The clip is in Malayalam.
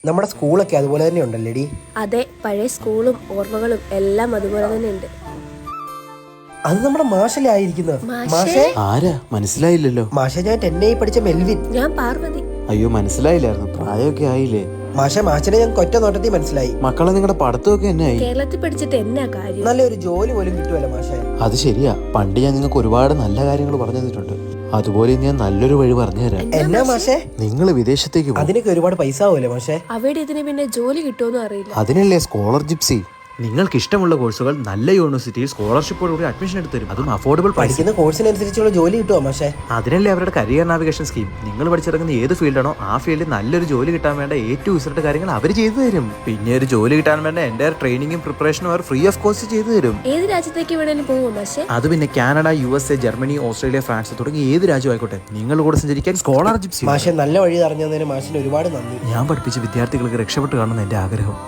നമ്മുടെ സ്കൂളൊക്കെ അതുപോലെ തന്നെ ഉണ്ടല്ലേടി? അതെ, പഴയ സ്കൂളും ഓർമ്മകളും എല്ലാം അതുപോലെ തന്നെ ഉണ്ട്. അത് നമ്മുടെ മാഷല്ലേ ആയിരിക്കുന്നത്? മാഷേ? ആരാ മനസ്സിലായില്ലല്ലോ. മാഷെ, ഞാൻ 10A പഠിച്ച മെൽവിൻ. ഞാൻ പാർവതി. അയ്യോ മനസ്സിലായില്ലായിരുന്നു, പ്രായമൊക്കെ ആയില്ലേ. മാഷനെ ഞാൻ ഒറ്റ നോട്ടത്തിൽ മനസ്സിലായി. മക്കളെ നിങ്ങളുടെ പഠിത്തമൊക്കെ എന്നായി? കേരളത്തിൽ പഠിച്ചിട്ട് എന്നാ കാര്യം? നല്ലൊരു ജോലി പോലും കിട്ടുമല്ലോ മാഷെ. അത് ശരിയാ, പണ്ട് ഞാൻ നിങ്ങൾക്ക് ഒരുപാട് നല്ല കാര്യങ്ങൾ പറഞ്ഞു തന്നിട്ടുണ്ട്. അതുപോലെ ഞാൻ നല്ലൊരു വഴി പറഞ്ഞു തരാം. എന്നാ മാഷെ? നിങ്ങൾ വിദേശത്തേക്ക് പോകും. അതിനൊക്കെ ഒരുപാട് പൈസ ആവുമല്ലേ മാഷെ? അവിടെ ഇതിന് പിന്നെ ജോലി കിട്ടുമെന്നും അറിയില്ല. അതിനല്ലേ സ്കോളർ ജിപ്സി. നിങ്ങൾക്ക് ഇഷ്ടമുള്ള കോഴ്സുകൾ നല്ല യൂണിവേഴ്സിറ്റിയിൽ സ്കോളർഷിപ്പോടുകൂടി അഡ്മിഷൻ എടുത്ത് തരും, അതും അഫോർഡബിൾ പ്രൈസ്. പഠിക്കുന്ന കോഴ്സിനനുസരിച്ചുള്ള ജോലി കിട്ടുമോ മാഷെ? അതിനല്ലേ അവരുടെ കരിയർ നാവിഗേഷൻ സ്കീം. നിങ്ങൾ പഠിച്ചിറങ്ങുന്ന ഏത് ഫീൽഡാണോ ആ ഫീൽഡിൽ നല്ലൊരു ജോലി കിട്ടാൻ വേണ്ട ഏറ്റവും ഇസർട്ട് കാര്യങ്ങൾ അവർ ചെയ്തു തരും. പിന്നെ ഒരു ജോലി കിട്ടാൻ വേണ്ട എൻ്റെ ട്രെയിനിങ്ങും പ്രിപ്പറേഷനും അവർ ഫ്രീ ഓഫ് കോസ്റ്റ് ചെയ്തു തരും. ഏത് രാജ്യത്തേക്ക് വേണേലും പോകുമോ മാഷെ? അത് പിന്നെ Canada, USA, Germany, Australia, France തുടങ്ങി ഏത് രാജ്യം ആയിക്കോട്ടെ, നിങ്ങൾ കൂടെ സഞ്ചരിക്കാൻ സ്കോളർ ജിപ്സി. മാഷെ, നല്ല വഴി അറിഞ്ഞതിന് മാഷിന് ഒരുപാട് നന്ദി. ഞാൻ പഠിപ്പിച്ച വിദ്യാർത്ഥികൾക്ക് രക്ഷപ്പെട്ട് കാണുന്ന എൻ്റെ ആഗ്രഹം.